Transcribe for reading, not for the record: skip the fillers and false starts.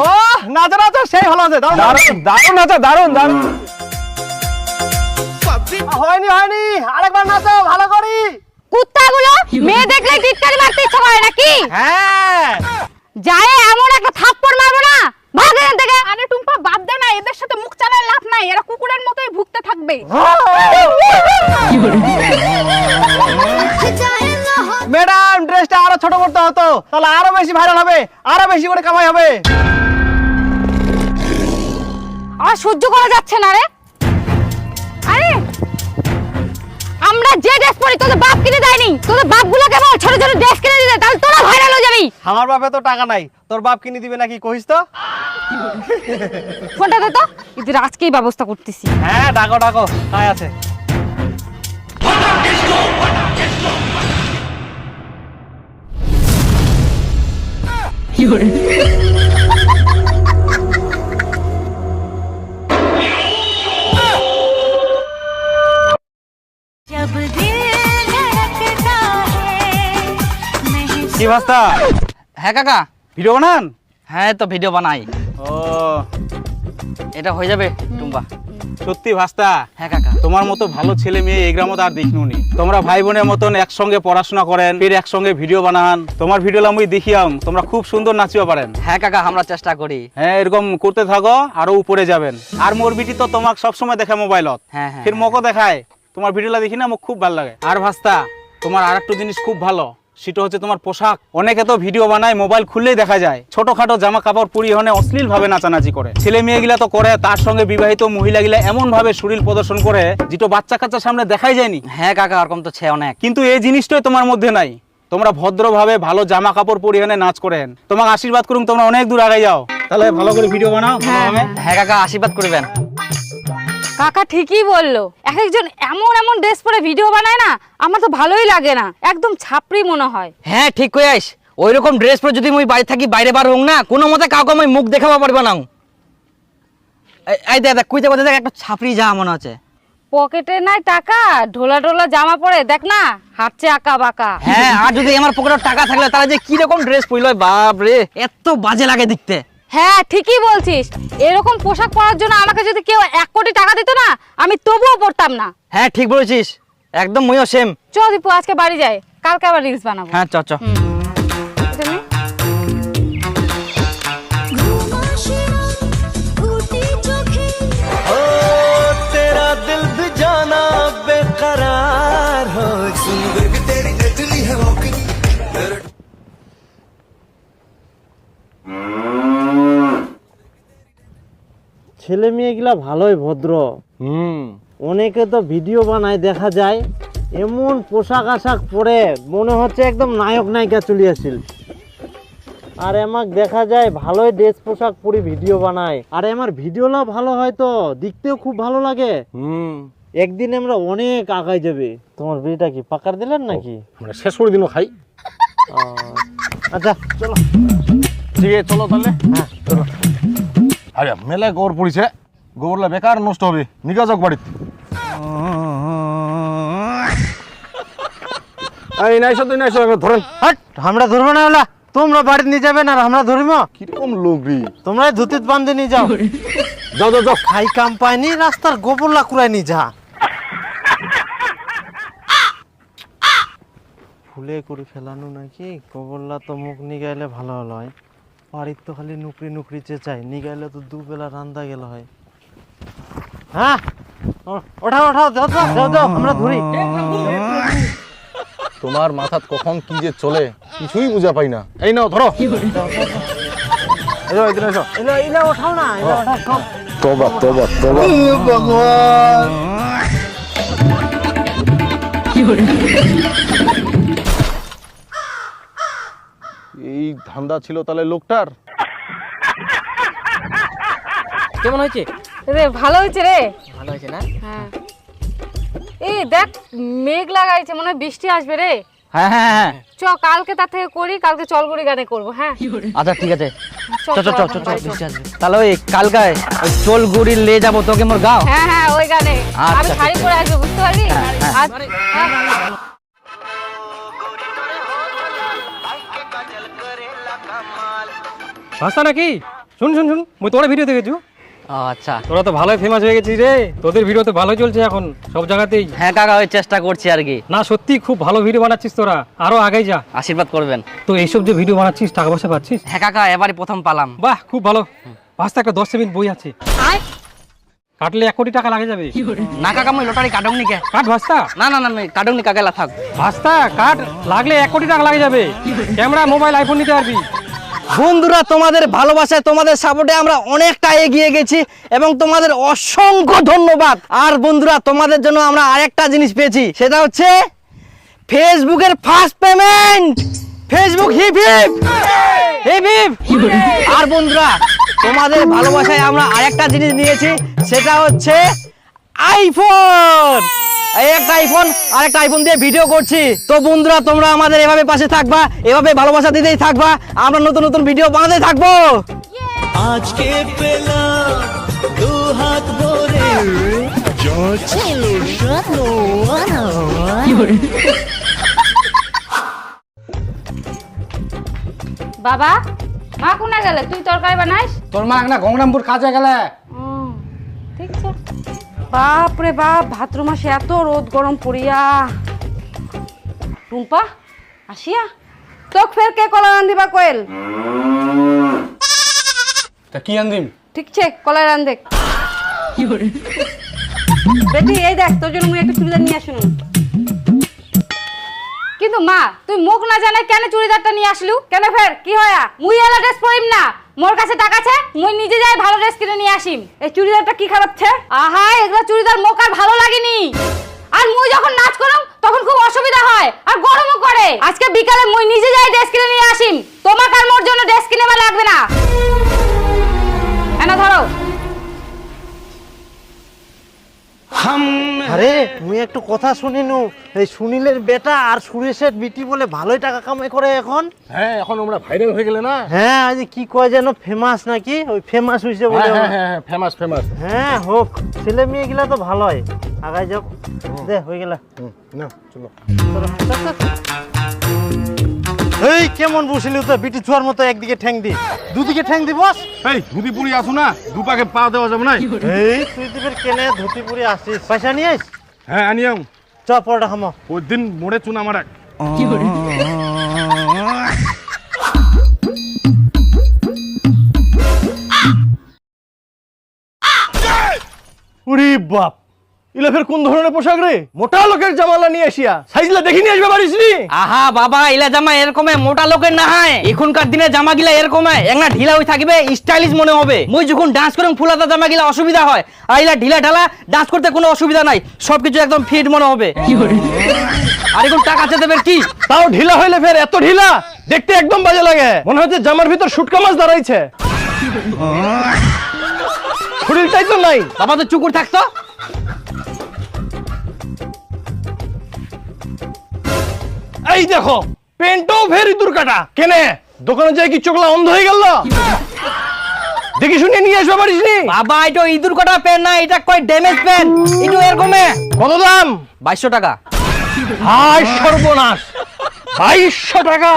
ও নাচো নাচো সেই হলো যে দারুণ দারুণ নাচো দারুণ দারুণ হয়নি হয়নি আরেকবার নাচো ভালো করি কুত্তাগুলো মেয়ে দেখলে টিটকারি মারতে ইচ্ছা করে নাকি হ্যাঁ যায় এমন একটা থাপ্পড় মারবো না ভাগ এখান থেকে আরে টুম্পা বাদ দে না এদের সাথে মুখ চালায় লাভ নাই এরা কুকুরের মতোই ভুগতে থাকবে ম্যাডাম ড্রেসটা আরো ছোট করতে হতো তাহলে আরো বেশি ভাইরাল হবে আরো বেশি করে কামাই হবে আর সহ্য করা যাচ্ছে না রে আরে আমরা যে ড্রেস পরি তোদের বাপ কিনে দেয়নি তোদের বাপগুলোকে বল ছোট ছোট ড্রেস কিনে দিতে তাহলে তোরা ভাইরাল হয়ে যাবি আমার বাপে তো টাকা নাই তোর বাপ কিনে দিবে নাকি কইস তো ফোনটা দে তো এদের আজকেই ব্যবস্থা করতেছি হ্যাঁ ডাকো ডাকো তাই আছে কি করে কি ভাস্তা হ্যাঁ কাকা ভিডিও বানান হ্যাঁ তো ভিডিও বানাই ও এটা হয়ে যাবে টুম্পা সত্যি ভাস্তা হ্যাঁ কাকা তোমার মতো ভালো ছেলে মেয়ে এই গ্রামে আর দেখিনুনি তোমরা ভাই বোনের মতন একসঙ্গে পড়াশোনা করেন ফির একসঙ্গে ভিডিও বানান তোমার ভিডিও আমি দেখিয়াম তোমরা খুব সুন্দর নাচিও পারেন হ্যাঁ কাকা আমরা চেষ্টা করি হ্যাঁ এরকম করতে থাকো আরো উপরে যাবেন আর মোর বিটি তো তোমাকে সবসময় দেখে মোবাইলত হ্যাঁ হ্যাঁ ফির মকো দেখায় তোমার ভিডিওটা দেখি না মোক খুব ভালো লাগে আর ভাস্তা তোমার আর একটা জিনিস খুব ভালো সেটা হচ্ছে তোমার পোশাক অনেকে তো ভিডিও বানায় মোবাইল খুললেই দেখা যায় ছোটখাটো জামা কাপড় পরিহনে অশ্লীল ভাবে নাচানাচি করে ছেলে মেয়েগুলা তো করে তার সঙ্গে বিবাহিত মহিলাগুলা এমন ভাবে শরীর প্রদর্শন করে যেটা বাচ্চা কাচ্চার সামনে দেখাই যায়নি হ্যাঁ কাকা ওরকম তো ছে অনেক কিন্তু এই জিনিসটাই তোমার মধ্যে নাই তোমরা ভদ্রভাবে ভালো জামা কাপড় পরিহনে নাচ করেন তোমাকে আশীর্বাদ করুন তোমরা অনেক দূর আগে যাও তাহলে ভালো করে ভিডিও বানাও ভালোভাবে হ্যাঁ কাকা আশীর্বাদ করবেন কাকা ঠিকই বললো এক একজন এমন এমন ড্রেস পরে ভিডিও বানায় না আমার তো ভালোই লাগে না একদম ছাপড়ি মনে হয় হ্যাঁ ঠিক কই আইস ওইরকম ড্রেস পরে যদি মুই বাড়ি থাকি বাইরে বার হোক না কোনো মতে কাউকে আমি মুখ দেখাবা পারবা না এই দেখ দেখ কুইতে দেখ একটা ছাপড়ি যা মনে হচ্ছে পকেটে নাই টাকা ঢোলা ঢোলা জামা পরে দেখ না হাঁটছে আঁকা বাঁকা হ্যাঁ আর যদি আমার পকেটে টাকা থাকলে তাহলে যে কি রকম ড্রেস পরলো বাপ রে এত বাজে লাগে দেখতে হ্যাঁ ঠিকই বলছিস এরকম পোশাক পরার জন্য আমাকে যদি কেউ 1 কোটি টাকা দিত না আমি তবুও পরতাম না হ্যাঁ ঠিক বলেছিস একদম মুইও সেম চল দীপু আজকে বাড়ি যাই কালকে আবার রিলস বানাবো হ্যাঁ চ চ तेरा दिल भी जाना बेकरार हो सुन बेबी तेरी नजली है वॉकिंग ছেলে মেয়েগুলা ভালোই ভদ্র অনেকে তো ভিডিও বানায় দেখা যায় এমন পোশাক আশাক পরে মনে হচ্ছে একদম নায়ক নায়িকা চলে আসিল আর আমাকে দেখা যায় ভালোই ড্রেস পোশাক পরে ভিডিও বানায় আর আমার ভিডিওটা ভালো হয় তো দেখতেও খুব ভালো লাগে একদিন আমরা অনেক আগায় যাবে তোমার বিয়েটা কি পাকার দিলেন নাকি মানে শেষ করে দিনও খাই আচ্ছা চলো ঠিক আছে চলো তাহলে হ্যাঁ চলো আরে মেলায় গোবর পড়িছে গোবরলা বেকার নষ্ট হবে নিকা যাক বাড়িতে এই নাইছো তুই নাইছো ধরেন হাট আমরা ধরবো না ওলা তোমরা বাড়িতে নিয়ে যাবে না আর আমরা ধরবো কিরকম লোক রে তোমরা ধুতিত বান্ধে নিয়ে যাও যাও যাও যাও খাই কাম পাইনি রাস্তার গোবরলা কুড়াই নি যা ফুলে করে ফেলানো নাকি গোবরলা তো মুখ নিগাইলে ভালো হলো হয় বাড়ির তো খালি নুকরি নুকরি চেঁচাই নিগাইলে তো দুবেলা রান্দা গেল হয় হ্যাঁ ওঠাও ওঠাও যাও যাও যাও আমরা ধরি তোমার মাথাত কখন কি যে চলে কিছুই বুঝা পাই না এই নাও ধরো এলো এদিকে এসো এলো এলো ওঠাও না এলো ওঠাও সব তোবা তোবা তোবা ভগবান এই ধান্দা ছিল তাহলে লোকটার কেমন হয়েছে রে ভালো হয়েছে রে ভালো হয়েছে না হ্যাঁ এই দেখ মেঘ লাগাইছে মনে হয় বৃষ্টি আসবে রে হ্যাঁ হ্যাঁ হ্যাঁ চ কালকে তার থেকে করি কালকে চলগুড়ি গানে করবো হ্যাঁ আচ্ছা ঠিক আছে চল, চ চ চ চল, চ বাড়ি চল। বৃষ্টি আসবে তাহলে ওই কালকায় ওই চোল গুড়ি লে যাবো তোকে মোর গাও হ্যাঁ হ্যাঁ ওই গানে আচ্ছা, আমি শাড়ি ঠিক পরে আসবো বুঝতে পারলি হ্যাঁ, হ্যাঁ। হ্যাঁ ভাস্তা নাকি? শুন শুন শুন, মুই তোর ভিডিও দেখেছু। ও আচ্ছা। তোরা তো ভালোই ফেমাস হয়ে গেছিস রে, তোদের ভিডিও তো ভালোই চলছে এখন সব জায়গাতেই। হ্যাঁ কাকা, ওই চেষ্টা করছি আর কি। না সত্যি খুব ভালো ভিডিও বানাচ্ছিস তোরা, আরো আগে যা। আশীর্বাদ করবেন। তো এইসব যে ভিডিও বানাচ্ছিস টাকা পয়সা পাচ্ছিস? হ্যাঁ কাকা, এবারই প্রথম পালাম। বাহ খুব ভালো। ভাস্তা একটা 10 মিনিট বই আছে, কাটলে 1 কোটি টাকা লাগে যাবে। না কাকা, মই লটারি কাটং নি কে? কাট ভাস্তা। না না না, মই কাটং নি কাকা, থাক। ভাস্তা কাট, লাগলে 1 কোটি টাকা লাগে যাবে। ক্যামেরা, মোবাইল, আইফোন নিতে পারবি। বন্ধুরা, তোমাদের ভালোবাসায় তোমাদের সাপোর্টে আমরা অনেকটা এগিয়ে গেছি এবং তোমাদের অসংখ্য ধন্যবাদ। আর বন্ধুরা, তোমাদের জন্য আমরা আরেকটা জিনিস পেয়েছি, সেটা হচ্ছে ফেসবুকের first payment. Facebook hip hip hip hip. আর বন্ধুরা, তোমাদের ভালোবাসায় আমরা আরেকটা জিনিস নিয়েছি, সেটা হচ্ছে আইফোন। এই একটা আইফোন, আরেকটা আইফোন দিয়ে ভিডিও করছি। তো বন্ধুরা, তোমরা আমাদের এভাবে পাশে থাকবা, এভাবে ভালোবাসা দিতেই থাকবা, আমরা নতুন নতুন ভিডিও বানাতে থাকবো। আজকে পেলাম 2 হাত ভরে বাবা, মা কোনে গেলে? তুই তরকারি বানাইস? তোর মা না গঙ্গরামপুর কাজে গেলে। ঠিক আছে। বাপ রে বাপ, ভাদ্র মাসে এত রোদ গরম পড়িয়া। টুম্পা আসিয়া তোক ফের কে কলা রান্ধিবা কইল? তা কি আনদিম? ঠিক আছে, কলা রান্ধে। বেটি এই দেখ, তোর জন্য মুই একটা চুড়িদার নিয়ে আসুন। কিন্তু মা, তুই মুখ না জানে কেন চুড়িদারটা নিয়ে আসলু? কেন ফের কি হয়া? মুই এলা ড্রেস পরিম না, মোর কাছে টাকা আছে, মুই নিজে যাই ভালো ড্রেস কিনে নিয়ে আসিম। এই চুড়িদারটা কি খারাপ ছে? আহা, এগুলা চুড়িদার মোক আর ভালো লাগেনি। আর মুই যখন নাচ করম তখন খুব অসুবিধা হয় আর গরমও করে। আজকে বিকালে মুই নিজে যাই ড্রেস কিনে নিয়ে আসিম, তোমাক আর মোর জন্য ড্রেস কিনে বা লাগবে না। এনা ধরো। আরে মুই একটু কথা শুনিনু, এই সুনীলের বেটা আর সুরেশের বিটি বলে ভালোই টাকা কামাই করে এখন। হ্যাঁ, এখন আমরা ভাইরাল হয়ে গেলে না। হ্যাঁ, আজ কি কয় যেন ফেমাস নাকি? ওই ফেমাস হইছে বলে। হ্যাঁ হ্যাঁ হ্যাঁ, ফেমাস ফেমাস। হ্যাঁ হোক, ছেলে মেয়ে গুলা তো ভালোই, আগাই যাও। দে হয়ে গেল। না চলো। এই কেমন বসিলি তো বিটি ছুয়ার মতো, একদিকে ঠ্যাং দি, দুদিকে ঠ্যাং দি বস। এই ধুতি পুরি আসো না, দুপাকে পা দেওয়া যাবে না। এই তুই দিবের কেনে ধুতি পুরি আসিস, পয়সা নিয়ে আইস। হ্যাঁ আনিয়াম। চ পরোটা খামো। ওই দিন মোড়ে চুনা মারা। উরি বাপ, ইলা ফের কোন ধরনের পোশাক রে? মোটা লোকের জামালা নিয়ে আসিয়া সাইজলা দেখি নিয়ে আসবে পারিস নি? আহা বাবা, ইলা জামা এরকম মোটা লোকের না হয়। এখনকার দিনে জামা গিলা এরকম একনা ঢিলা হয়ে থাকবে, স্টাইলিশ মনে হবে। মুই যখন ডান্স করম ফুলাতা জামা গিলা অসুবিধা হয়, আর ইলা ঢিলা ঢালা ডান্স করতে কোনো অসুবিধা নাই, সবকিছু একদম ফিট মনে হবে। আর এখন টাকা চেতে দেবে কি? তাও ঢিলা হইলে ফের এত ঢিলা দেখতে একদম বাজে লাগে, মনে হচ্ছে জামার ভিতর শুটকা মাছ দাঁড়াইছে। শরীরটাই তো নাই। বাবা তো চুকুর থাকতো। এই দেখো, পেন্টও ফের ইঁদুর কাটা। কেনে দোকানে যাই কি চোখলা অন্ধ হয়ে গেল? দেখি শুনে নিয়ে আসবে পারিস নি? বাবা, এটা ইঁদুর কাটা পেন না, এটা কয় ড্যামেজ পেন। এটা এরকম। কত দাম? 2200 টাকা। হায় সর্বনাশ, 2200 টাকা।